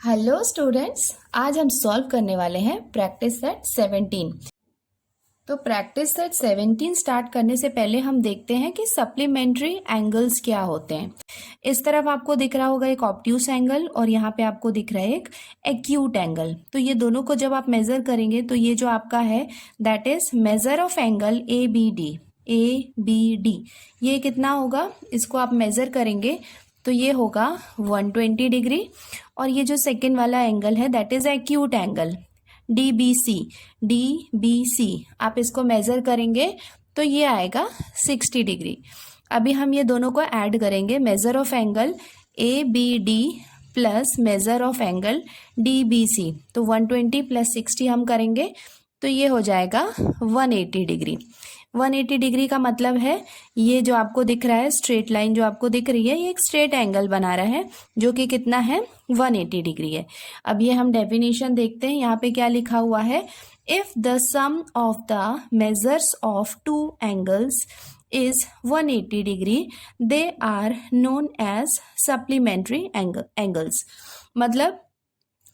Hello students, आज हम solve करने वाले हैं प्रैक्टिस सेट 17। तो प्रैक्टिस सेट 17 स्टार्ट करने से पहले हम देखते हैं कि सप्लीमेंट्री एंगल्स क्या होते हैं। इस तरफ आपको दिख रहा होगा एक ऑब्ट्यूस एंगल और यहाँ पे आपको दिख रहा है एक एक्यूट एंगल। तो ये दोनों को जब आप मेजर करेंगे तो ये जो आपका है that is measure of angle A B D. ये कितना होगा, इसको आप मेजर करेंगे तो ये होगा 120 डिग्री। और ये जो सेकेंड वाला एंगल है that is acute angle D B C आप इसको मेजर करेंगे तो ये आएगा 60 डिग्री। अभी हम ये दोनों को ऐड करेंगे, measure of angle A B D plus measure of angle D B C. तो 120 प्लस 60 हम करेंगे तो ये हो जाएगा 180 डिग्री। 180 डिग्री का मतलब है ये जो आपको दिख रहा है स्ट्रेट लाइन जो आपको दिख रही है ये एक स्ट्रेट एंगल बना रहा है जो कि कितना है 180 डिग्री है। अब ये हम डेफिनेशन देखते हैं, यहाँ पे क्या लिखा हुआ है, if the sum of the measures of two angles is 180 degree they are known as supplementary angles. मतलब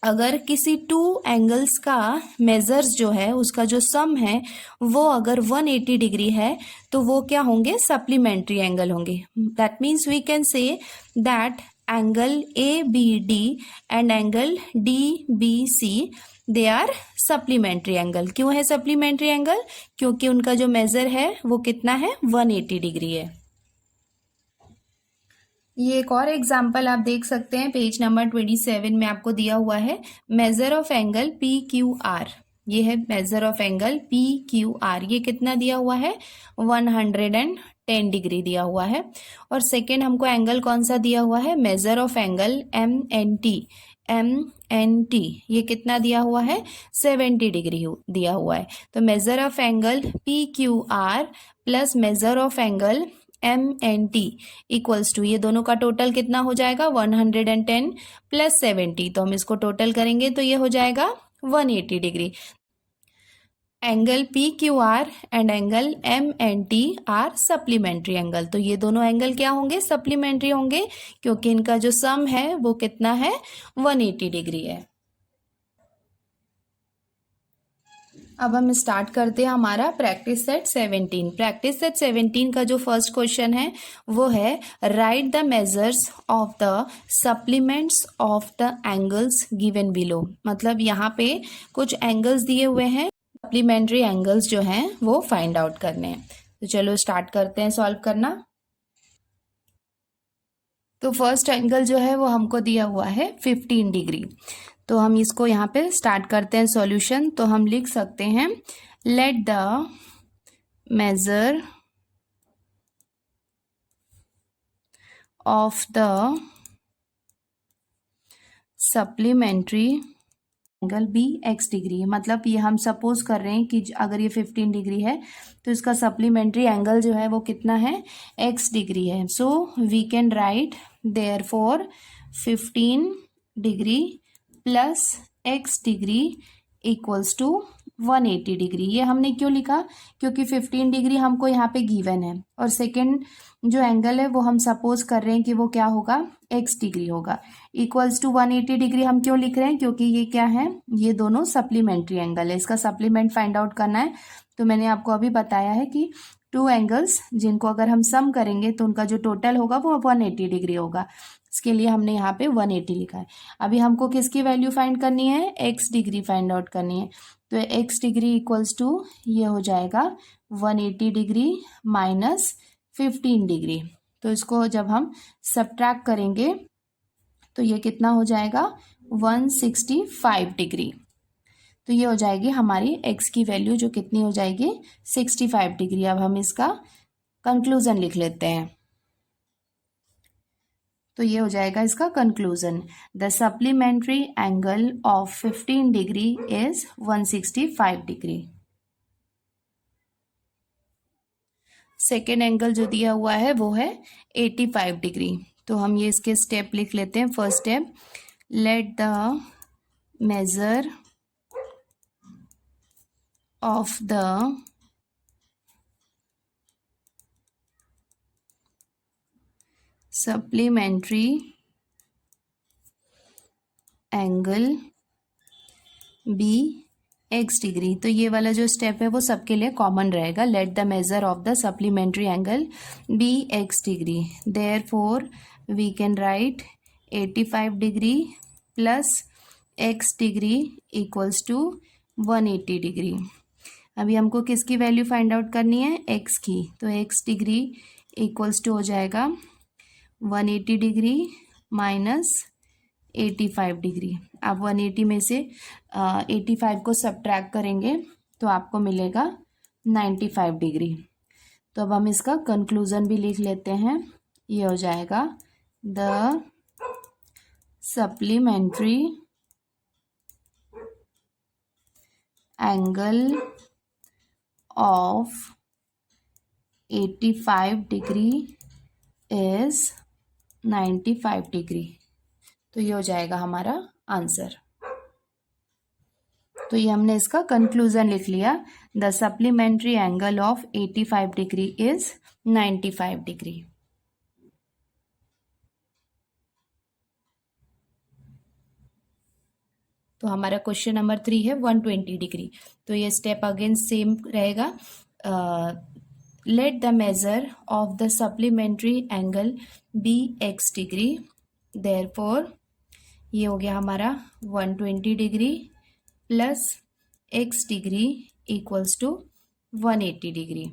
अगर किसी टू एंगल्स का मेजर्स जो है उसका जो सम है वो अगर 180 डिग्री है तो वो क्या होंगे, सप्लीमेंट्री एंगल होंगे। That means we can say that angle A B D and angle D B C they are supplementary angle. क्यों है सप्लीमेंट्री एंगल? क्योंकि उनका जो मेजर है वो कितना है, 180 डिग्री है। ये एक और एग्जाम्पल आप देख सकते हैं, पेज नंबर 27 में आपको दिया हुआ है measure of angle P Q are. ये है measure of angle P Q are, ये कितना दिया हुआ है, 110 डिग्री दिया हुआ है। और सेकेंड हमको एंगल कौन सा दिया हुआ है, measure of angle M N T, ये कितना दिया हुआ है, 70 डिग्री दिया हुआ है। तो measure of angle P Q R plus measure of angle M N T equals to, ये दोनों का टोटल कितना हो जाएगा, 110 प्लस 70। तो हम इसको टोटल करेंगे तो ये हो जाएगा 180 degree. Angle P Q R and angle M N T are supplementary angle. तो ये दोनों एंगल क्या होंगे, सप्लीमेंट्री होंगे, क्योंकि इनका जो सम है वो कितना है, 180 डिग्री है। अब हम स्टार्ट करते हैं हमारा प्रैक्टिस सेट 17। प्रैक्टिस सेट 17 का जो फर्स्ट क्वेश्चन है वो है right the measures of the supplements of the angles given below. मतलब यहाँ पे कुछ एंगल्स दिए हुए हैं, सप्लीमेंट्री एंगल्स जो हैं वो फाइंड आउट करने हैं। तो चलो स्टार्ट करते हैं सॉल्व करना। तो फर्स्ट एंगल जो है वो हमको दिया हुआ है 15 डिग्री। तो हम इसको यहाँ पे स्टार्ट करते हैं सॉल्यूशन। तो हम लिख सकते हैं let the measure of the supplementary angle be x degree. मतलब ये हम सपोज कर रहे हैं कि अगर ये 15 डिग्री है तो इसका सप्लीमेंट्री एंगल जो है वो कितना है, एक्स डिग्री है। So we can write therefore 15 degree plus x degree equals to 180 degree. ये हमने क्यों लिखा, क्योंकि 15 डिग्री हमको यहाँ पे गिवन है और सेकेंड जो एंगल है वो हम सपोज कर रहे हैं कि वो क्या होगा, एक्स डिग्री होगा। इक्वल्स टू 180 डिग्री हम क्यों लिख रहे हैं, क्योंकि ये क्या है, ये दोनों सप्लीमेंट्री एंगल है, इसका सप्लीमेंट फाइंड आउट करना है। तो मैंने आपको अभी बताया है कि टू एंगल्स जिनको अगर हम सम करेंगे तो उनका जो टोटल होगा वो 180 डिग्री होगा। इसके लिए हमने यहाँ पे 180 लिखा है। अभी हमको किसकी वैल्यू फाइंड करनी है, एक्स डिग्री फाइंड आउट करनी है। तो एक्स डिग्री इक्वल्स टू ये हो जाएगा 180 डिग्री माइनस 15 डिग्री। तो इसको जब हम सब्ट्रैक्ट करेंगे तो ये कितना हो जाएगा, 165 डिग्री। तो ये हो जाएगी हमारी एक्स की वैल्यू जो कितनी हो जाएगी, 65 डिग्री। अब हम इसका कंक्लूजन लिख लेते हैं। तो ये हो जाएगा इसका conclusion, the supplementary angle of 15 degree is 165 degree. Second angle जो दिया हुआ है वो है 85 डिग्री। तो हम ये इसके स्टेप लिख लेते हैं। First step, let the measure of the supplementary angle be x degree. तो ये वाला जो स्टेप है वो सबके लिए कॉमन रहेगा। Let the measure of the supplementary angle be x degree, therefore we can write 85 degree plus x degree equals to 180 degree. अभी हमको किसकी वैल्यू फाइंड आउट करनी है, एक्स की। तो एक्स डिग्री इक्वल्स टू हो जाएगा 180 डिग्री माइनस 85 डिग्री। आप 180 में से 85 को सब्ट्रैक्ट करेंगे तो आपको मिलेगा 95 डिग्री। तो अब हम इसका कंक्लूजन भी लिख लेते हैं। ये हो जाएगा the supplementary angle of 85 degree is 95 degree. तो ये हो जाएगा हमारा आंसर। तो ये हमने इसका कंक्लूजन लिख लिया। The supplementary angle of 85 degree is 95 degree. तो हमारा क्वेश्चन नंबर 3 है 120 डिग्री। तो ये स्टेप अगेन सेम रहेगा। Let the measure of the supplementary angle be x degree, therefore ये हो गया हमारा 120 degree plus x degree equals to 180 degree.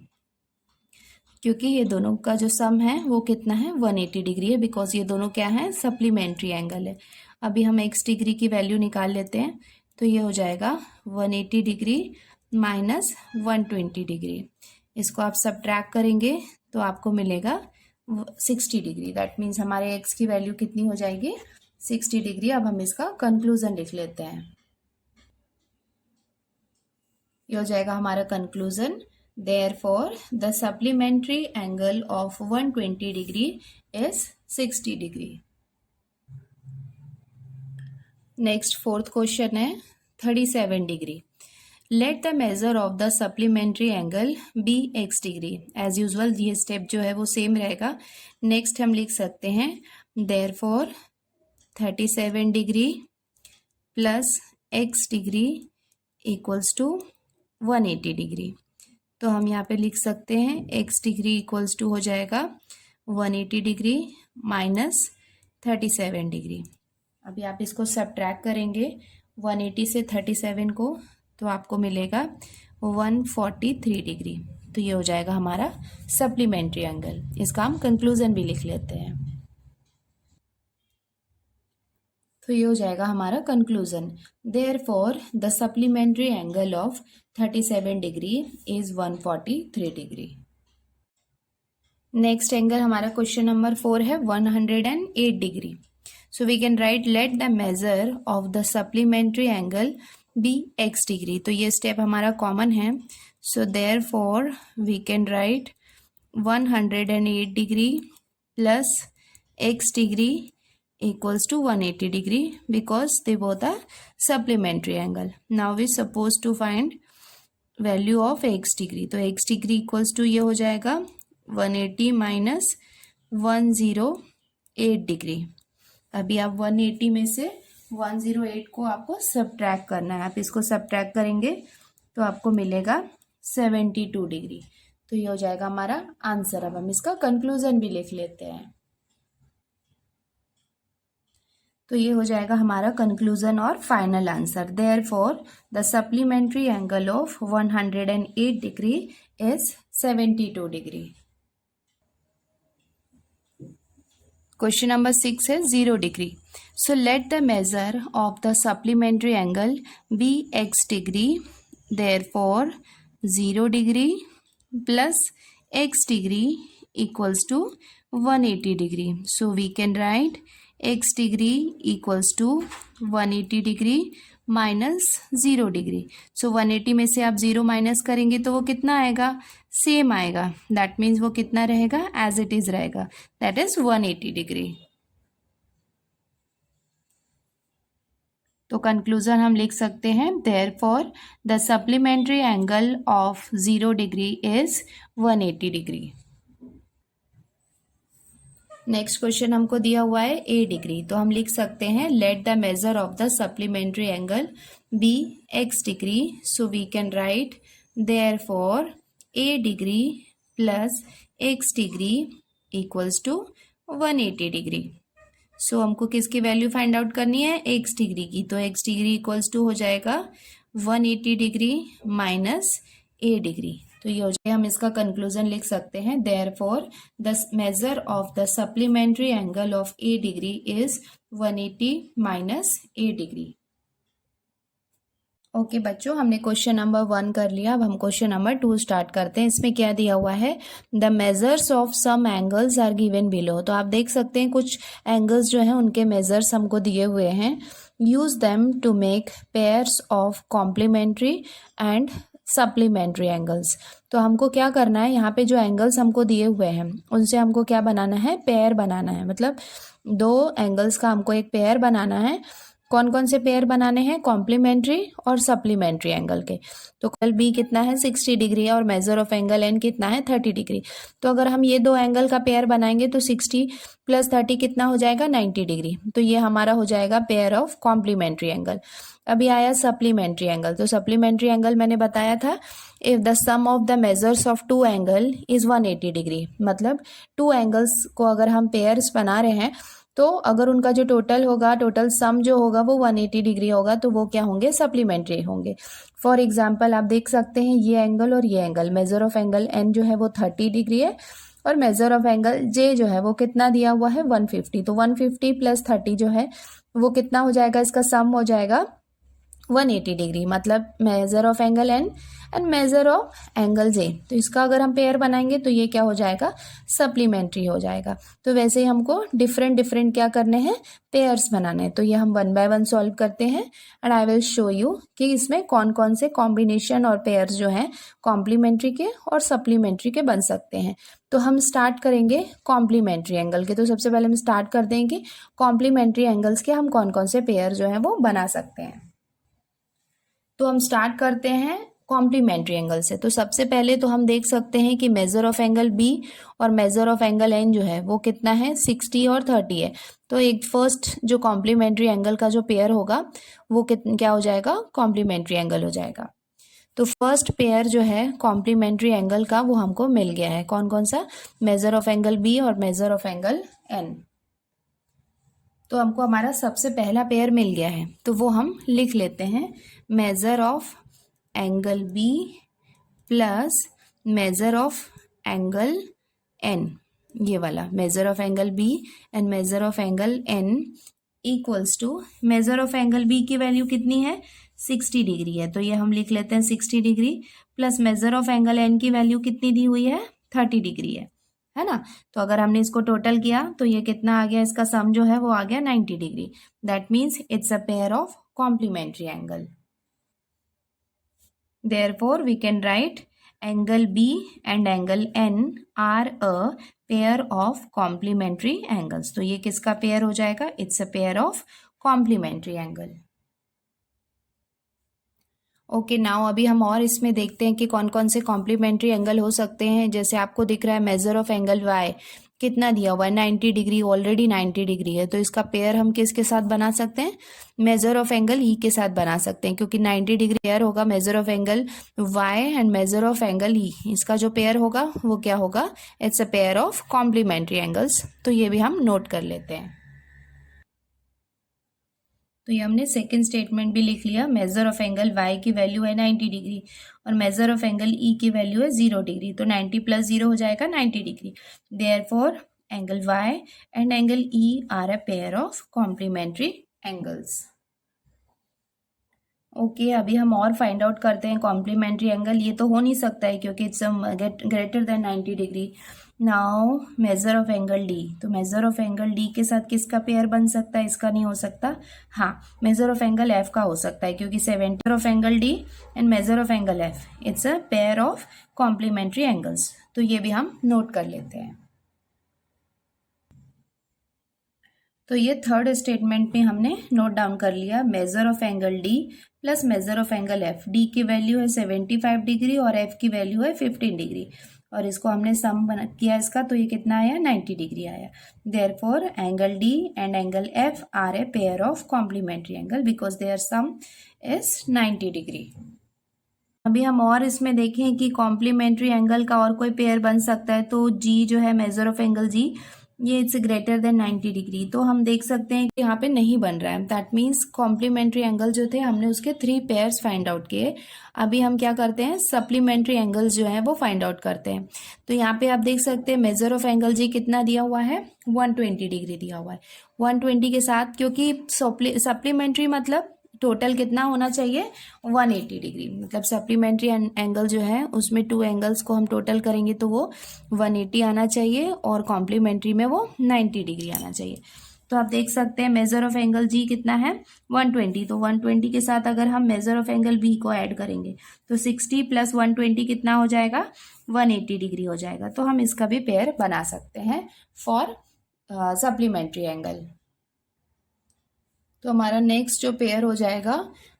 क्योंकि ये दोनों का जो सम है वो कितना है, 180 डिग्री है, बिकॉज ये दोनों क्या है, सप्लीमेंट्री एंगल है। अभी हम एक्स डिग्री की वैल्यू निकाल लेते हैं। तो ये हो जाएगा 180 डिग्री माइनस 120 डिग्री। इसको आप सब्ट्रैक्ट करेंगे तो आपको मिलेगा 60 डिग्री। दैट मीन्स हमारे एक्स की वैल्यू कितनी हो जाएगी, 60 डिग्री। अब हम इसका कंक्लूजन लिख लेते हैं। ये हो जाएगा हमारा conclusion. Therefore, the supplementary angle of 120 degree is 60 degree. Next, fourth question है 37 degree. Let the measure of the supplementary angle be x degree. As usual, ये step जो है वो same रहेगा. Next हम लिख सकते हैं therefore 37 degree plus x degree equals to 180 degree. तो हम यहाँ पे लिख सकते हैं x डिग्री इक्वल्स टू हो जाएगा 180 डिग्री माइनस 37 डिग्री। अभी आप इसको सब्ट्रैक्ट करेंगे 180 से 37 को, तो आपको मिलेगा 143 डिग्री। तो ये हो जाएगा हमारा सप्लीमेंट्री एंगल। इसका हम कंक्लूजन भी लिख लेते हैं। तो ये हो जाएगा हमारा conclusion. Therefore the supplementary angle of 37 degree is 143 degree. Next angle हमारा क्वेश्चन नंबर 4 है 108 degree. So we can write let the measure of the supplementary angle be x degree. तो ये स्टेप हमारा कॉमन है। So therefore we can write 108 degree plus x degree equals to 180 degree because they both are supplementary angle. Now we supposed to find value of x degree. तो x degree equals to ये हो जाएगा 180 minus 108 degree. अभी आप 180 में से 108 को आपको सब्ट्रैक्ट करना है। आप इसको सब्ट्रैक्ट करेंगे तो आपको मिलेगा 72 डिग्री। तो ये हो जाएगा हमारा आंसर। अब हम इसका कंक्लूजन भी लिख लेते हैं। तो ये हो जाएगा हमारा कंक्लूजन और final answer. Therefore the supplementary angle of 108 degree is 72 degree. Question number 6 है 0 degree. So let the measure of the supplementary angle be x degree, therefore 0 degree plus x degree equals to 180 degree. So we can write x degree equals to 180 degree minus 0 degree. So 180 में से आप 0 minus करेंगे तो वो कितना आएगा, same आएगा। That means वो कितना रहेगा, एज इट इज रहेगा, दैट इज 180 डिग्री। तो कंक्लूजन हम लिख सकते हैं therefore the supplementary angle of 0 degree is 180 degree. Next question हमको दिया हुआ है ए डिग्री, तो हम लिख सकते हैं let the measure of the supplementary angle be x degree, so we can write therefore a degree plus x degree equals to 180 degree. So हमको किसकी वैल्यू फाइंड आउट करनी है, एक्स डिग्री की, तो एक्स डिग्री इक्वल्स टू हो जाएगा 180 degree minus ए degree. तो ये हो जाएगा, हम इसका कंक्लूजन लिख सकते हैं therefore the measure of the supplementary angle of A degree is 180 minus A degree. Okay बच्चों, हमने क्वेश्चन नंबर 1 कर लिया। अब हम क्वेश्चन नंबर 2 स्टार्ट करते हैं। इसमें क्या दिया हुआ है, the measures of some angles are given below. तो आप देख सकते हैं कुछ एंगल्स जो हैं उनके मेजर्स हमको दिए हुए हैं। Use them to make pairs of complementary and supplementary angles. तो हमको क्या करना है, यहाँ पे जो एंगल्स हमको दिए हुए हैं उनसे हमको क्या बनाना है, पेयर बनाना है। मतलब दो एंगल्स का हमको एक पेयर बनाना है। कौन कौन से पेयर बनाने हैं, कॉम्प्लीमेंट्री और सप्लीमेंट्री एंगल के। तो एंगल बी कितना है, 60 डिग्री है और मेजर ऑफ एंगल एन कितना है, 30 डिग्री। तो अगर हम ये दो एंगल का पेयर बनाएंगे तो 60 प्लस 30 कितना हो जाएगा, 90 डिग्री। तो ये हमारा हो जाएगा पेयर ऑफ कॉम्प्लीमेंट्री एंगल। अभी आया सप्लीमेंट्री एंगल। तो सप्लीमेंट्री एंगल मैंने बताया था, if the sum of the measures of two angle is 180 degree. मतलब टू एंगल्स को अगर हम पेयर्स बना रहे हैं तो अगर उनका जो टोटल होगा, टोटल सम जो होगा वो 180 डिग्री होगा, तो वो क्या होंगे, सप्लीमेंट्री होंगे। फॉर एग्जाम्पल आप देख सकते हैं ये एंगल और ये angle, measure of angle N जो है वो 30 डिग्री है और मेजर ऑफ एंगल जे जो है वो कितना दिया हुआ है, 150। तो 150 प्लस 30 जो है वो कितना हो जाएगा, इसका सम हो जाएगा 180 डिग्री। मतलब measure of angle N and measure of angle j. तो इसका अगर हम पेयर बनाएंगे तो ये क्या हो जाएगा, सप्लीमेंट्री हो जाएगा। तो वैसे ही हमको डिफरेंट डिफरेंट क्या करने हैं, पेयर्स बनाने हैं। तो ये हम 1 बाय 1 सॉल्व करते हैं and I will show you कि इसमें कौन कौन से कॉम्बिनेशन और पेयर्स जो हैं कॉम्प्लीमेंट्री के और सप्लीमेंट्री के बन सकते हैं। तो हम स्टार्ट करेंगे कॉम्प्लीमेंट्री एंगल के। तो सबसे पहले हम स्टार्ट कर देंगे कि कॉम्प्लीमेंट्री एंगल्स के हम कौन कौन से पेयर जो हैं वो बना सकते हैं। तो हम स्टार्ट करते हैं कॉम्प्लीमेंट्री एंगल से। तो सबसे पहले तो हम देख सकते हैं कि मेजर ऑफ एंगल बी और मेजर ऑफ एंगल एन जो है वो कितना है, 60 और 30 है। तो एक फर्स्ट जो कॉम्प्लीमेंट्री एंगल का जो पेयर होगा वो क्या हो जाएगा, कॉम्प्लीमेंट्री एंगल हो जाएगा। तो फर्स्ट पेयर जो है कॉम्प्लीमेंट्री एंगल का वो हमको मिल गया है। कौन कौन सा, मेजर ऑफ एंगल बी और मेजर ऑफ एंगल एन। तो हमको हमारा सबसे पहला पेयर मिल गया है, तो वो हम लिख लेते हैं, measure of angle B plus measure of angle N. ये वाला measure of angle B and measure of angle N equals to, measure of angle B की वैल्यू कितनी है, 60 डिग्री है। तो ये हम लिख लेते हैं 60 degree plus measure of angle N की वैल्यू कितनी दी हुई है, 30 डिग्री है ना। तो अगर हमने इसको टोटल किया तो ये कितना आ गया, इसका सम जो है वो आ गया 90 degree. That means it's a pair of complementary angle. Therefore, we can write angle B and angle N are a pair of complementary angles. तो ये किसका पेयर हो जाएगा, it's a pair of complementary angle. Okay now अभी हम और इसमें देखते हैं कि कौन कौन से कॉम्प्लीमेंट्री एंगल हो सकते हैं। जैसे आपको दिख रहा है मेजर ऑफ एंगल वाई कितना दिया हुआ है, 90 डिग्री, ऑलरेडी 90 डिग्री है। तो इसका पेयर हम किसके साथ बना सकते हैं, मेजर ऑफ एंगल ई के साथ बना सकते हैं, क्योंकि 90 डिग्री पेयर होगा measure of angle Y and measure of angle E. इसका जो पेयर होगा वो क्या होगा, it's a pair of complementary angles. तो ये भी हम नोट कर लेते हैं। तो ये हमने सेकंड स्टेटमेंट भी लिख लिया, मेजर ऑफ एंगल y की वैल्यू है 90 डिग्री और मेजर ऑफ एंगल e की वैल्यू है 0 डिग्री। तो 90 प्लस 0 हो जाएगा 90 degree. Therefore angle y and angle e are a pair of complementary angles. Okay अभी हम और फाइंड आउट करते हैं कॉम्प्लीमेंट्री एंगल। ये तो हो नहीं सकता है क्योंकि it's greater than 90 degree. Now measure of angle D, तो मेजर ऑफ एंगल डी के साथ किसका पेयर बन सकता है, इसका नहीं हो सकता। हाँ, मेजर ऑफ एंगल एफ का हो सकता है, क्योंकि 70 of angle D and measure of angle F, it's a pair of complementary angles. तो ये भी हम नोट कर लेते हैं। तो ये थर्ड स्टेटमेंट में हमने नोट डाउन कर लिया, measure of angle D plus measure of angle F. D की वैल्यू है 75 डिग्री और एफ की वैल्यू है 15 डिग्री। और इसको हमने सम बना किया इसका, तो ये कितना आया 90 डिग्री आया। Therefore angle D and angle F are a pair of complementary angle because their sum is 90 degree. अभी हम और इसमें देखें कि कॉम्प्लीमेंट्री एंगल का और कोई पेयर बन सकता है, तो जी जो है मेजर ऑफ एंगल जी, ये इट्स ग्रेटर देन 90 डिग्री, तो हम देख सकते हैं कि यहाँ पे नहीं बन रहा है। दैट मीन्स कॉम्प्लीमेंट्री एंगल जो थे हमने उसके 3 पेयर्स फाइंड आउट किए। अभी हम क्या करते हैं, सप्लीमेंट्री एंगल्स जो है वो फाइंड आउट करते हैं। तो यहाँ पे आप देख सकते हैं मेजर ऑफ एंगल जी कितना दिया हुआ है, 120 डिग्री दिया हुआ है। 120 के साथ, क्योंकि सप्लीमेंट्री मतलब टोटल कितना होना चाहिए 180 डिग्री, मतलब सप्लीमेंट्री एंगल जो है उसमें 2 एंगल्स को हम टोटल करेंगे तो वो 180 आना चाहिए और कॉम्प्लीमेंट्री में वो 90 डिग्री आना चाहिए। तो आप देख सकते हैं मेजर ऑफ एंगल जी कितना है 120, तो 120 के साथ अगर हम मेजर ऑफ एंगल बी को ऐड करेंगे तो 60 + 120 कितना हो जाएगा 180 डिग्री हो जाएगा। तो हम इसका भी पेयर बना सकते हैं फॉर सप्लीमेंट्री एंगल। तो हमारा नेक्स्ट जो पेयर हो जाएगा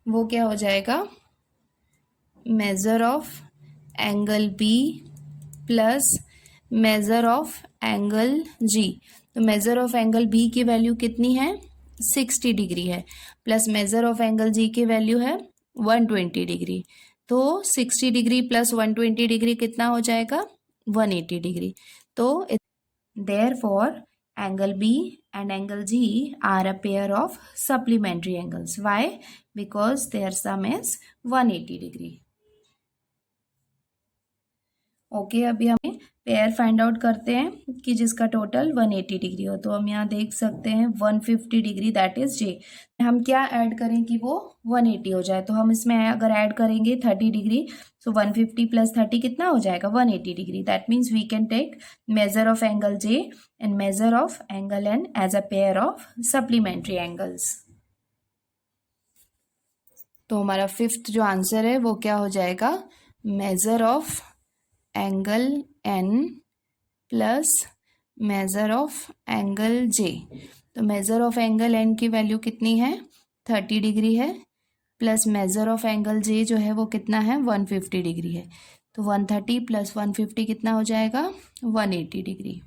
वो क्या हो जाएगा, measure of angle B plus measure of angle G. तो मेजर ऑफ एंगल बी की वैल्यू कितनी है 60 डिग्री है, plus measure of angle G की वैल्यू है 120 डिग्री। तो 60 डिग्री प्लस 120 डिग्री कितना हो जाएगा 180 डिग्री। तो therefore angle B and angle G are a pair of supplementary angles. Why? Because their sum is 180 degree. Okay अभी हमें पेयर फाइंड आउट करते हैं कि जिसका टोटल 180 डिग्री हो। तो हम यहाँ देख सकते हैं 150 डिग्री दैट इज जे। हम क्या ऐड करें कि वो 180 हो जाए, तो हम इसमें अगर ऐड करेंगे 30 डिग्री, सो 150 + 30 कितना हो जाएगा 180 degree. That means we can take measure of angle J and measure of angle N as a pair of supplementary angles. तो हमारा 5th जो आंसर है वो क्या हो जाएगा, measure of angle n plus measure of angle j. तो measure of angle N की वैल्यू कितनी है 30 डिग्री है, plus measure of angle j जो है वो कितना है 150 डिग्री है। तो 130 + 150 कितना हो जाएगा 180 डिग्री।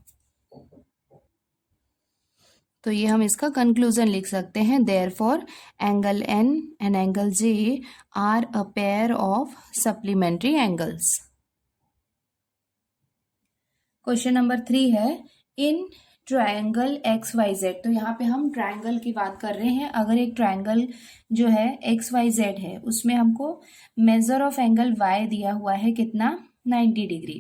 तो ये हम इसका कंक्लूजन लिख सकते हैं, therefore angle N and angle J are a pair of supplementary angles. Question number 3 है इन ट्रायंगल XYZ। तो यहाँ पे हम ट्रायंगल की बात कर रहे हैं। अगर एक ट्रायंगल जो है XYZ है उसमें हमको मेजर ऑफ एंगल Y दिया हुआ है कितना 90 degree.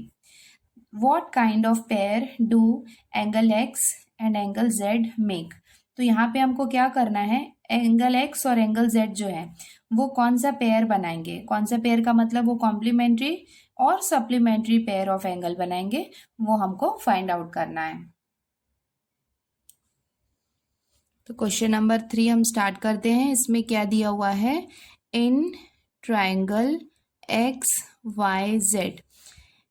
What kind of pair do angle X and angle Z make. तो यहाँ पे हमको क्या करना है, एंगल X और एंगल Z जो है वो कौन सा पेयर बनाएंगे, कौन सा पेयर का मतलब वो कॉम्प्लीमेंट्री और सप्लीमेंट्री पेयर ऑफ एंगल बनाएंगे, वो हमको फाइंड आउट करना है। तो क्वेश्चन नंबर 3 हम स्टार्ट करते हैं। इसमें क्या दिया हुआ है, in triangle XYZ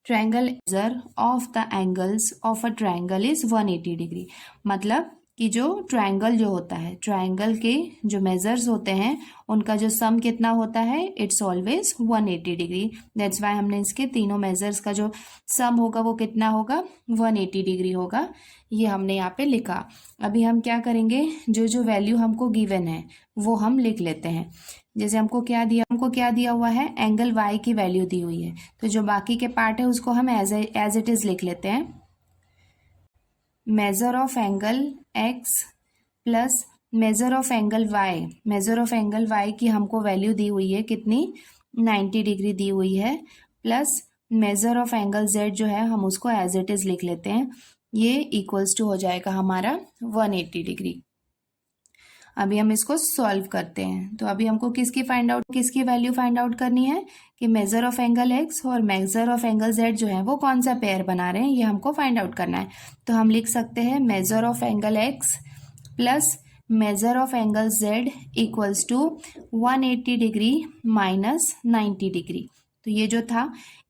triangle major of the angles of a triangle is 180 degree. मतलब कि जो ट्रायंगल जो होता है, ट्रायंगल के जो मेजर्स होते हैं उनका जो सम कितना होता है it's always 180 degree. That's why हमने इसके तीनों मेजर्स का जो सम होगा वो कितना होगा 180 डिग्री होगा। ये हमने यहाँ पे लिखा। अभी हम क्या करेंगे, जो जो वैल्यू हमको गिवन है वो हम लिख लेते हैं। जैसे हमको क्या दिया हुआ है, एंगल वाई की वैल्यू दी हुई है, तो जो बाकी के पार्ट है उसको हम एज इट इज लिख लेते हैं। Measure of angle x plus measure of angle Y. Measure of angle Y की हमको वैल्यू दी हुई है कितनी 90 डिग्री दी हुई है, plus measure of angle Z जो है हम उसको एज इट इज लिख लेते हैं। ये इक्वल्स टू हो जाएगा हमारा 180 डिग्री। अभी हम इसको सॉल्व करते हैं। तो अभी हमको किसकी वैल्यू फाइंड आउट करनी है कि मेजर ऑफ एंगल एक्स और मेजर ऑफ एंगल जेड जो है वो कौन सा पेयर बना रहे हैं, ये हमको फाइंड आउट करना है। तो हम लिख सकते हैं measure of angle x plus measure of angle Z equals to 180 degree minus 90 degree. तो ये जो था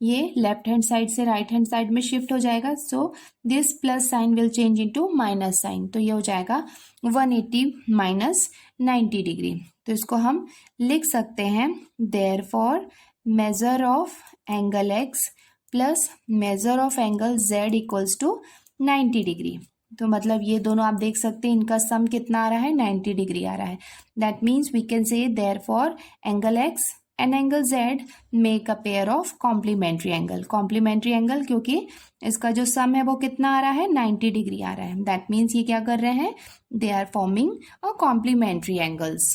ये लेफ्ट हैंड साइड से राइट हैंड साइड में शिफ्ट हो जाएगा। So this plus sign will change into minus sign. तो ये हो जाएगा 180 माइनस 90 डिग्री। तो इसको हम लिख सकते हैं therefore measure of angle x plus measure of एंगल z इक्वल्स टू 90 डिग्री। तो मतलब ये दोनों आप देख सकते हैं, इनका सम कितना आ रहा है, 90 डिग्री आ रहा है। That means we can say therefore angle x and angle z make a pair of complementary angle. Complementary angle क्योंकि इसका जो सम है वो कितना आ रहा है, 90 डिग्री आ रहा है। दैट मीन्स ये क्या कर रहे हैं, they are forming a complementary angles.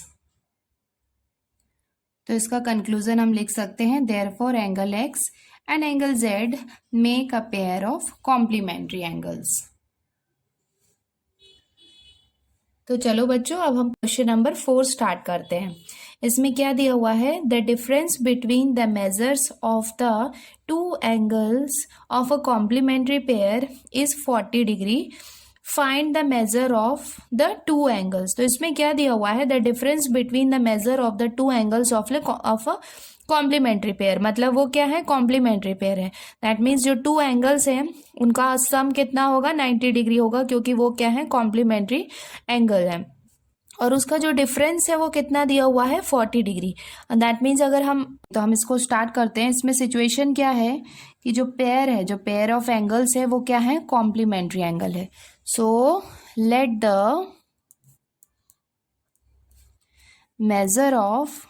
तो इसका कंक्लूजन हम लिख सकते हैं, therefore angle x and angle z make a pair of complementary angles. तो चलो बच्चों, अब हम क्वेश्चन नंबर 4 स्टार्ट करते हैं। इसमें क्या दिया हुआ है, the difference between the measures of the two angles of a complementary pair is 40 degree, find the measure of the two angles. तो इसमें क्या दिया हुआ है, the difference between the measure of the two angles of a complementary pair, मतलब वो क्या है, कॉम्प्लीमेंट्री पेयर है। दैट मीन्स जो टू एंगल्स हैं उनका सम कितना होगा, 90 डिग्री होगा, क्योंकि वो क्या है, कॉम्प्लीमेंट्री एंगल है। और उसका जो डिफरेंस है वो कितना दिया हुआ है, 40 डिग्री। दैट मीन्स अगर हम इसको स्टार्ट करते हैं। इसमें सिचुएशन क्या है कि जो पेयर ऑफ एंगल्स है वो क्या है, कॉम्प्लीमेंट्री एंगल है। सो let the measure of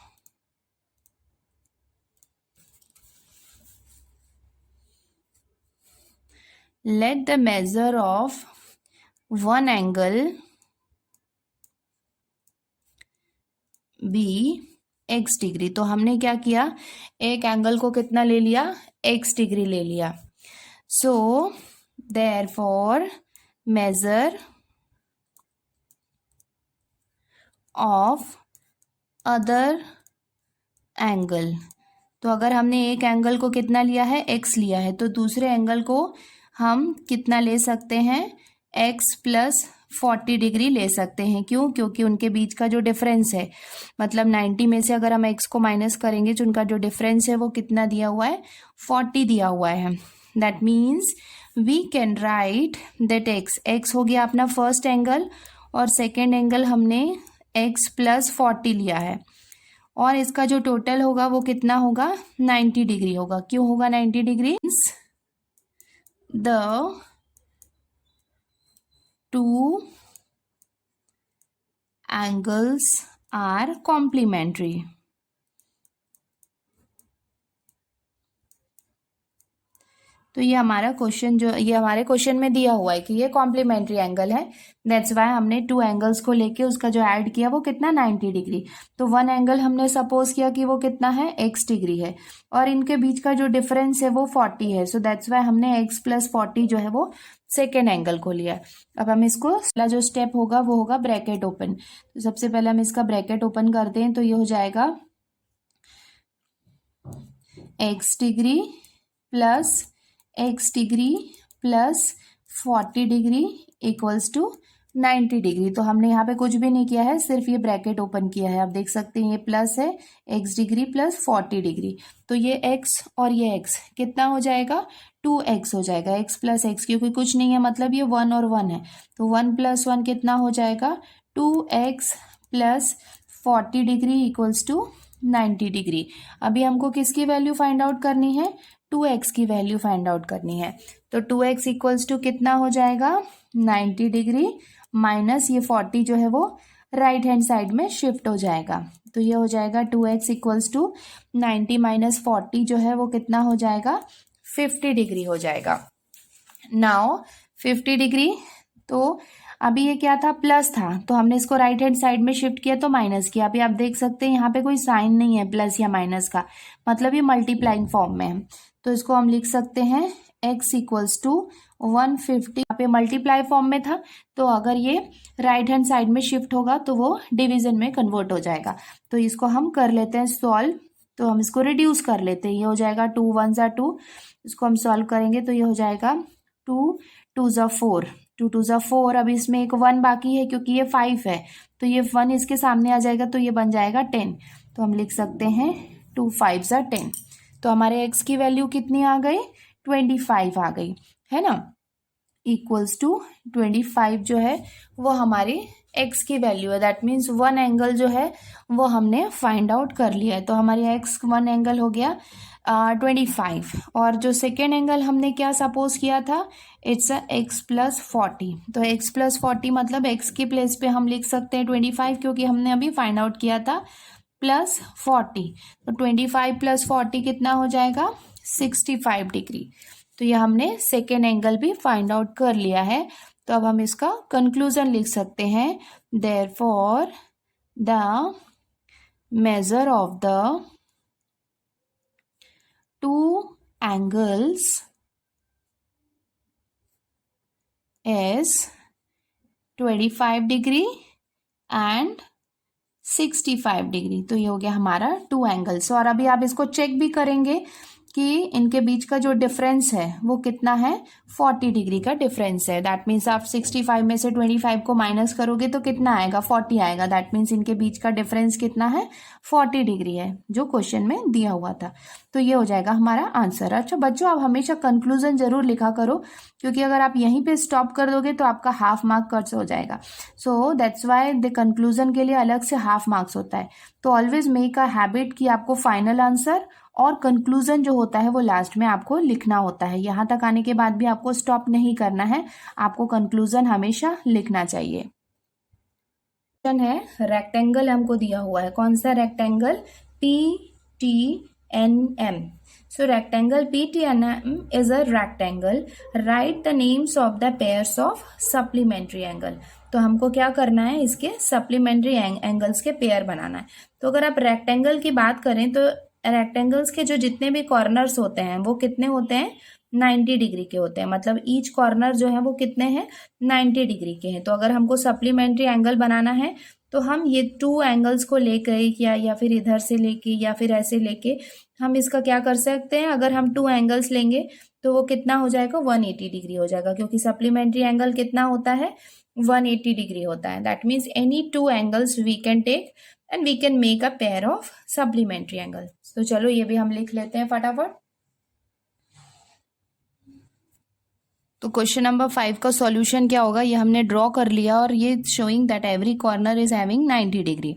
one angle be x degree. तो हमने क्या किया, एक एंगल को कितना ले लिया, x डिग्री ले लिया। So therefore measure of other angle. तो अगर हमने एक एंगल को कितना लिया है, x लिया है, तो दूसरे एंगल को हम कितना ले सकते हैं, x प्लस 40 डिग्री ले सकते हैं। क्यों, क्योंकि उनके बीच का जो डिफरेंस है, मतलब 90 में से अगर हम x को माइनस करेंगे तो उनका जो डिफरेंस है वो कितना दिया हुआ है, 40 दिया हुआ है। That means we can write that x हो गया अपना फर्स्ट एंगल, और सेकेंड एंगल हमने x प्लस 40 लिया है, और इसका जो टोटल होगा वो कितना होगा, 90 डिग्री होगा। क्यों होगा 90 degree, the two angles are complementary. तो ये हमारा क्वेश्चन ये हमारे क्वेश्चन में दिया हुआ है कि ये कॉम्प्लीमेंट्री एंगल है। दैट्स वाई हमने टू एंगल्स को लेके उसका जो ऐड किया वो कितना, 90 डिग्री। तो वन एंगल हमने सपोज किया कि वो कितना है, x डिग्री है, और इनके बीच का जो डिफरेंस है वो 40 है। सो दैट्स वाई हमने x प्लस 40 जो है वो सेकेंड एंगल को लिया। अब हम इसको पहला जो स्टेप होगा वो होगा ब्रैकेट ओपन। तो सबसे पहले हम इसका ब्रैकेट ओपन करते हैं, तो ये हो जाएगा x degree plus x degree plus 40 degree equals to 90 degree. तो हमने यहाँ पे कुछ भी नहीं किया है, सिर्फ ये ब्रैकेट ओपन किया है। आप देख सकते हैं ये प्लस है, x डिग्री प्लस 40 डिग्री। तो ये x और ये x कितना हो जाएगा, 2x हो जाएगा, x प्लस x, क्योंकि कुछ नहीं है मतलब ये 1 और 1 है। तो 1 प्लस 1 कितना हो जाएगा, 2x plus 40 degree equals to 90 degree. अभी हमको किसकी वैल्यू फाइंड आउट करनी है, 2x की वैल्यू फाइंड आउट करनी है। तो 2x इक्वल्स टू कितना हो जाएगा, 90 डिग्री माइनस ये 40 जो है वो राइट हैंड साइड में शिफ्ट हो जाएगा। तो ये हो जाएगा 2x इक्वल्स टू 90 माइनस 40 जो है वो कितना हो जाएगा, 50 डिग्री हो जाएगा। नाउ 50 डिग्री, तो अभी ये क्या था, प्लस था, तो हमने इसको राइट हैंड साइड में शिफ्ट किया तो माइनस किया। अभी आप देख सकते हैं यहाँ पे कोई साइन नहीं है प्लस या माइनस का, मतलब ये मल्टीप्लाइंग फॉर्म में है। तो इसको हम लिख सकते हैं x इक्वल्स टू 150। यहाँ पे मल्टीप्लाई फॉर्म में था, तो अगर ये राइट हैंड साइड में शिफ्ट होगा तो वो डिवीजन में कन्वर्ट हो जाएगा। तो इसको हम कर लेते हैं सॉल्व। तो हम इसको रिड्यूस कर लेते हैं, ये हो जाएगा 2 1 ज़ा 2। इसको हम सॉल्व करेंगे तो ये हो जाएगा 2 2 ज़ा 4, 2 2 ज़ा 4। अब इसमें एक 1 बाकी है क्योंकि ये 5 है, तो ये 1 इसके सामने आ जाएगा, तो ये बन जाएगा 10। तो हम लिख सकते हैं 2 5 ज़ा 10। तो हमारे x की वैल्यू कितनी आ गई, 25 आ गई, है ना। इक्वल्स टू 25 जो है वो हमारी x की वैल्यू है। दैट मीन्स वन एंगल जो है वो हमने फाइंड आउट कर लिया है। तो हमारी x वन एंगल हो गया, 25 और जो सेकेंड एंगल हमने क्या सपोज किया था, इट्स x+40। तो x+40 मतलब x की प्लेस पे हम लिख सकते हैं 25 क्योंकि हमने अभी फाइंड आउट किया था +40। तो 25 + 40 कितना हो जाएगा 65 डिग्री। तो ये हमने सेकेंड एंगल भी फाइंड आउट कर लिया है। तो अब हम इसका कंक्लूजन लिख सकते हैं, therefore the measure of the two angles is 25 degree and 65 degree. तो ये हो गया हमारा टू एंगल्स। और अभी आप इसको चेक भी करेंगे कि इनके बीच का जो डिफरेंस है वो कितना है, 40 डिग्री का डिफरेंस है। दैट मीन्स आप 65 में से 25 को माइनस करोगे तो कितना आएगा, 40 आएगा। दैट मीन्स इनके बीच का डिफरेंस कितना है, 40 डिग्री है, जो क्वेश्चन में दिया हुआ था। तो ये हो जाएगा हमारा आंसर। अच्छा बच्चों, आप हमेशा कंक्लूजन जरूर लिखा करो, क्योंकि अगर आप यहीं पे स्टॉप कर दोगे तो आपका हाफ मार्क कट हो जाएगा। So that's why the conclusion के लिए अलग से हाफ मार्क्स होता है। तो ऑलवेज मेक अ हैबिट कि आपको फाइनल आंसर और कंक्लूजन जो होता है वो लास्ट में आपको लिखना होता है। यहाँ तक आने के बाद भी आपको स्टॉप नहीं करना है, आपको कंक्लूजन हमेशा लिखना चाहिए। क्वेश्चन है, रेक्टेंगल हमको दिया हुआ है। कौन सा rectangle, PTNM। So rectangle PTNM is a rectangle. Right the names of the pairs of supplementary angle. तो हमको क्या करना है, इसके सप्लीमेंट्री एंगल्स के पेयर बनाना है। तो अगर आप रेक्टेंगल की बात करें तो रेक्टेंगल्स के जो जितने भी कॉर्नर्स होते हैं वो कितने होते हैं, 90 डिग्री के होते हैं। मतलब ईच कॉर्नर जो है वो कितने हैं, 90 डिग्री के हैं। तो अगर हमको सप्लीमेंट्री एंगल बनाना है तो हम ये टू एंगल्स को लेकर या फिर इधर से लेके या फिर ऐसे लेके हम इसका क्या कर सकते हैं, अगर हम टू एंगल्स लेंगे तो वो कितना हो जाएगा, 180 डिग्री हो जाएगा। क्योंकि सप्लीमेंट्री एंगल कितना होता है, 180 डिग्री होता है। That means any two angles we can take and we can make a pair of supplementary angle. तो चलो ये भी हम लिख लेते हैं फटाफट। तो क्वेश्चन नंबर 5 का सॉल्यूशन क्या होगा, ये हमने ड्रॉ कर लिया और ये showing that every corner is having 90 degree.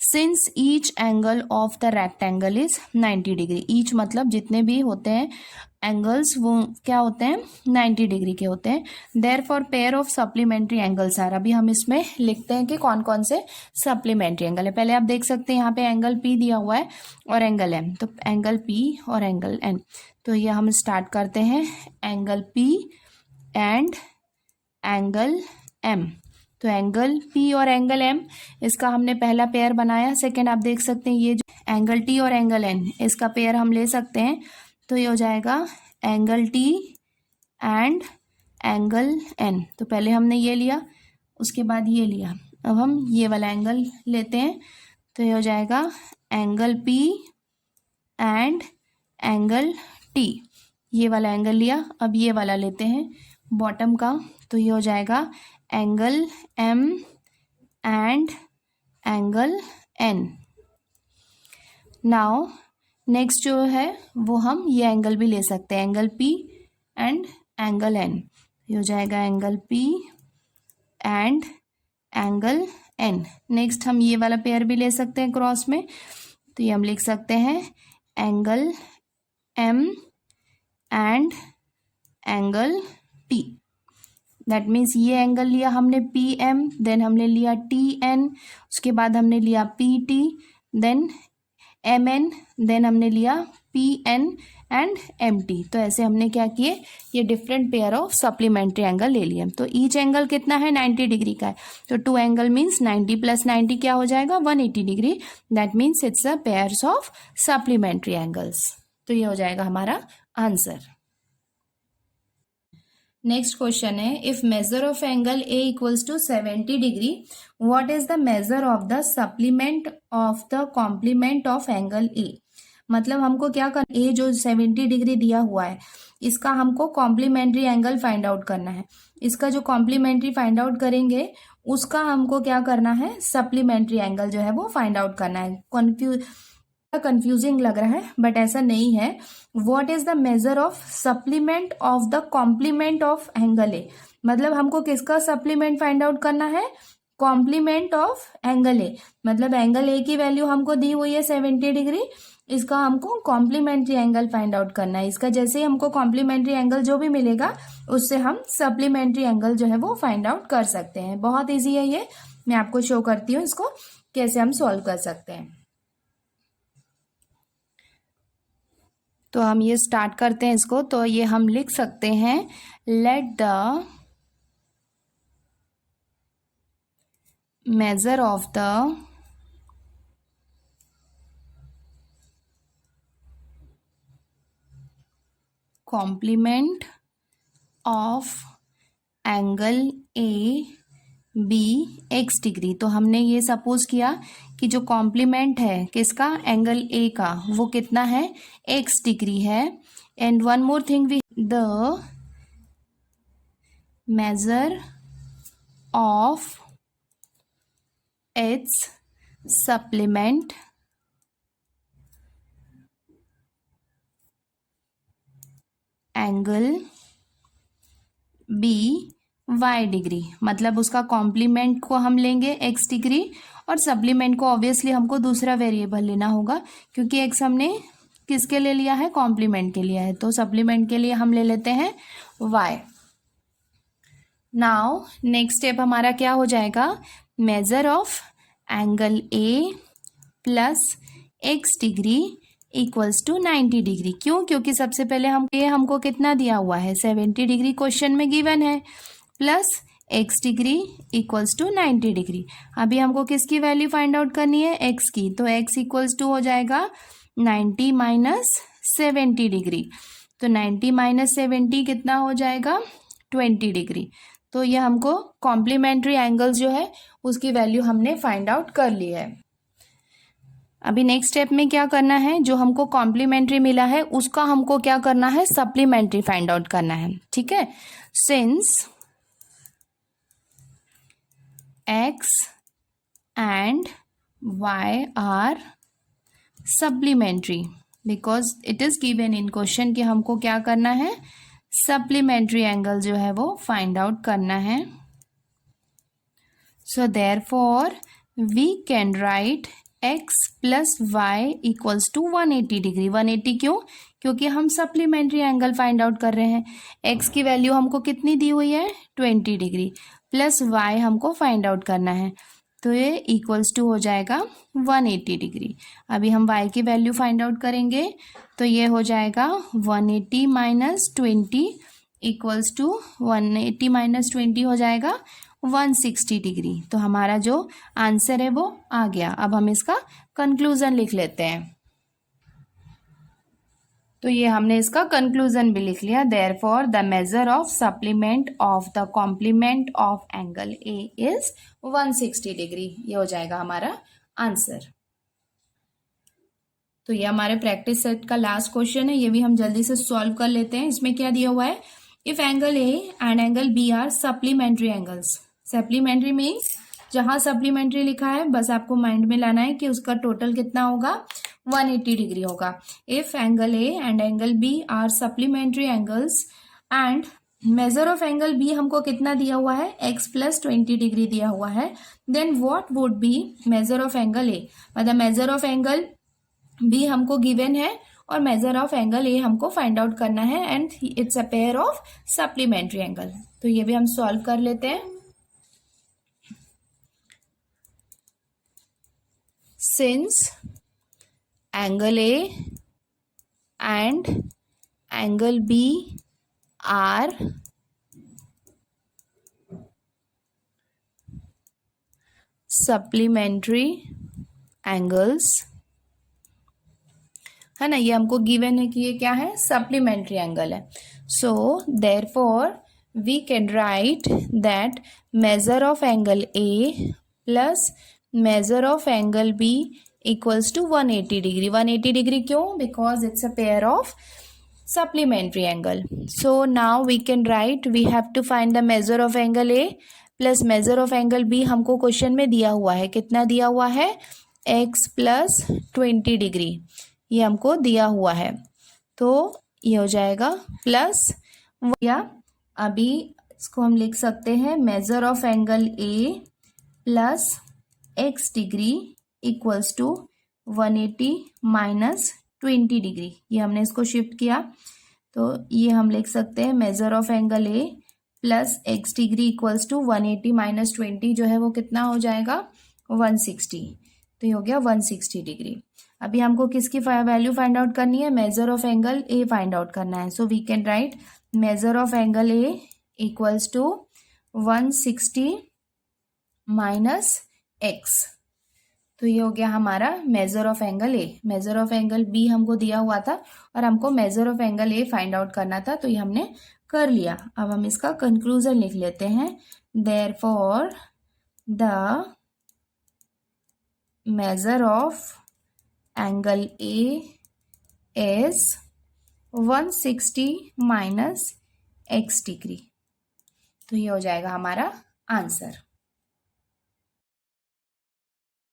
Since each angle of the rectangle is 90 degree. Each मतलब जितने भी होते हैं एंगल्स वो क्या होते हैं, 90 डिग्री के होते हैं। Therefore pair of supplementary angles are. अभी हम इसमें लिखते हैं कि कौन कौन से सप्लीमेंट्री एंगल है। पहले आप देख सकते हैं यहाँ पे एंगल P दिया हुआ है और एंगल M। तो एंगल P और एंगल N। तो ये हम स्टार्ट करते हैं, angle P and angle M। तो एंगल P और एंगल M, इसका हमने पहला पेयर बनाया। सेकेंड आप देख सकते हैं ये जो एंगल T और एंगल N, इसका पेयर हम ले सकते हैं। तो ये हो जाएगा angle T and angle N। तो पहले हमने ये लिया, उसके बाद ये लिया, अब हम ये वाला एंगल लेते हैं। तो ये हो जाएगा angle P and angle T। ये वाला एंगल लिया, अब ये वाला लेते हैं बॉटम का। तो ये हो जाएगा angle M and angle N। Now next जो है वो हम ये एंगल भी ले सकते हैं, angle P and angle N। ये हो जाएगा angle P and angle N। Next हम ये वाला पेयर भी ले सकते हैं क्रॉस में। तो ये हम लिख सकते हैं angle M and angle T। That means ये एंगल लिया हमने PM, देन हमने लिया TN, उसके बाद हमने लिया PT, देन MN, देन हमने लिया PN एंड MT। तो ऐसे हमने क्या किए, ये different pair of supplementary angle ले लिए। तो ईच एंगल कितना है, 90 डिग्री का है। तो टू एंगल मीन्स 90 + 90 क्या हो जाएगा, 180 degree. That means it's a pairs of supplementary angles. तो ये हो जाएगा हमारा आंसर। नेक्स्ट क्वेश्चन है, if measure of angle A equals to 70 degree, what is the measure of the supplement of the complement of angle A। मतलब हमको क्या करना, A जो 70 डिग्री दिया हुआ है इसका हमको कॉम्प्लीमेंट्री एंगल फाइंड आउट करना है। इसका जो कॉम्प्लीमेंट्री फाइंड आउट करेंगे उसका हमको क्या करना है, सप्लीमेंट्री एंगल जो है वो फाइंड आउट करना है। कंफ्यूजिंग लग रहा है बट ऐसा नहीं है। What is the measure of supplement of the complement of angle A. मतलब हमको किसका सप्लीमेंट फाइंड आउट करना है, कॉम्प्लीमेंट ऑफ एंगल ए, मतलब एंगल ए की वैल्यू हमको दी हुई है 70 डिग्री, इसका हमको कॉम्प्लीमेंट्री एंगल फाइंड आउट करना है। इसका जैसे ही हमको कॉम्प्लीमेंट्री एंगल जो भी मिलेगा उससे हम सप्लीमेंट्री एंगल जो है वो फाइंड आउट कर सकते हैं। बहुत इजी है ये, मैं आपको शो करती हूँ इसको कैसे हम सॉल्व कर सकते हैं। तो हम ये स्टार्ट करते हैं इसको। तो ये हम लिख सकते हैं, let the measure of the complement of angle A B x degree. तो हमने ये सपोज किया कि जो कॉम्प्लीमेंट है किसका, एंगल ए का, वो कितना है, x डिग्री है। And one more thing, we the measure of its supplement angle be Y degree, मतलब उसका कॉम्प्लीमेंट को हम लेंगे एक्स डिग्री और सप्लीमेंट को ऑब्वियसली हमको दूसरा वेरिएबल लेना होगा, क्योंकि एक्स हमने किसके लिए लिया है, कॉम्प्लीमेंट के लिया है, तो सप्लीमेंट के लिए हम ले लेते हैं वाई। नाउ नेक्स्ट स्टेप हमारा क्या हो जाएगा, measure of angle A plus x degree equals to 90 degree. क्यों, क्योंकि सबसे पहले हमको कितना दिया हुआ है, 70 डिग्री क्वेश्चन में गिवन है, plus x degree equals to 90 degree. अभी हमको किसकी वैल्यू फाइंड आउट करनी है, एक्स की, तो एक्स इक्वल्स टू हो जाएगा 90 माइनस 70 डिग्री। तो 90 माइनस 70 कितना हो जाएगा, 20 डिग्री। तो ये हमको कॉम्प्लीमेंट्री एंगल्स जो है उसकी वैल्यू हमने फाइंड आउट कर ली है। अभी नेक्स्ट स्टेप में क्या करना है, जो हमको कॉम्प्लीमेंट्री मिला है उसका हमको क्या करना है, सप्लीमेंट्री फाइंड आउट करना है। ठीक है, since X and Y are supplementary, because it is given in question कि हमको क्या करना है, सप्लीमेंट्री एंगल जो है वो फाइंड आउट करना है। So therefore we can write x plus Y equals to 180 degree. 180 क्यों, क्योंकि हम सप्लीमेंट्री एंगल फाइंड आउट कर रहे हैं। x की वैल्यू हमको कितनी दी हुई है, 20 डिग्री, प्लस y हमको फाइंड आउट करना है, तो ये इक्वल्स टू हो जाएगा 180 डिग्री। अभी हम y की वैल्यू फाइंड आउट करेंगे, तो ये हो जाएगा 180 माइनस 20 इक्वल्स टू 180 माइनस 20 हो जाएगा 160 डिग्री। तो हमारा जो आंसर है वो आ गया। अब हम इसका कंक्लूजन लिख लेते हैं। तो ये हमने इसका कंक्लूजन भी लिख लिया, therefore the measure of supplement of the complement of angle A is 160 degree. ये हो जाएगा हमारा आंसर। तो ये हमारे प्रैक्टिस सेट का लास्ट क्वेश्चन है, ये भी हम जल्दी से सॉल्व कर लेते हैं। इसमें क्या दिया हुआ है, if angle A and angle B are supplementary angles. Supplementary means जहां सप्लीमेंट्री लिखा है बस आपको माइंड में लाना है कि उसका टोटल कितना होगा, 180 डिग्री होगा। If angle A and angle B are supplementary angles and measure of angle B हमको कितना दिया हुआ है, x प्लस 20 डिग्री दिया हुआ है, then what would be measure of angle A. मतलब मेजर ऑफ एंगल बी हमको गिवन है और मेजर ऑफ एंगल ए हमको फाइंड आउट करना है, and it's a pair of supplementary angle. तो ये भी हम सॉल्व कर लेते हैं। Since angle A and angle B are supplementary angles, है ना, ये हमको गिवन है कि ये क्या है, सप्लीमेंट्री एंगल है। So therefore we can write that measure of angle A plus measure of angle b equals to 180 degree. 180 degree क्यों, because it's a pair of supplementary angle. So now we can write, we have to find the measure of angle A plus measure of angle B. हमको question में दिया हुआ है, कितना दिया हुआ है, x प्लस 20 डिग्री, ये हमको दिया हुआ है। तो ये हो जाएगा प्लस, या अभी इसको हम लिख सकते हैं measure of angle A plus x degree equals to 180 minus 20 degree. ये हमने इसको शिफ्ट किया तो ये हम लिख सकते हैं measure of angle A plus x degree equals to 180 minus 20 जो है वो कितना हो जाएगा 160। तो ये हो गया 160 डिग्री। अभी हमको किसकी वैल्यू फाइंड आउट करनी है, measure of angle A find out करना है। So we can write measure of angle A equals to 160 minus x। तो ये हो गया हमारा measure of angle A. Measure of angle B हमको दिया हुआ था और हमको measure of angle A find out करना था, तो ये हमने कर लिया। अब हम इसका कंक्लूजन लिख लेते हैं। Therefore the measure of angle A is 160 minus x degree. तो ये हो जाएगा हमारा आंसर।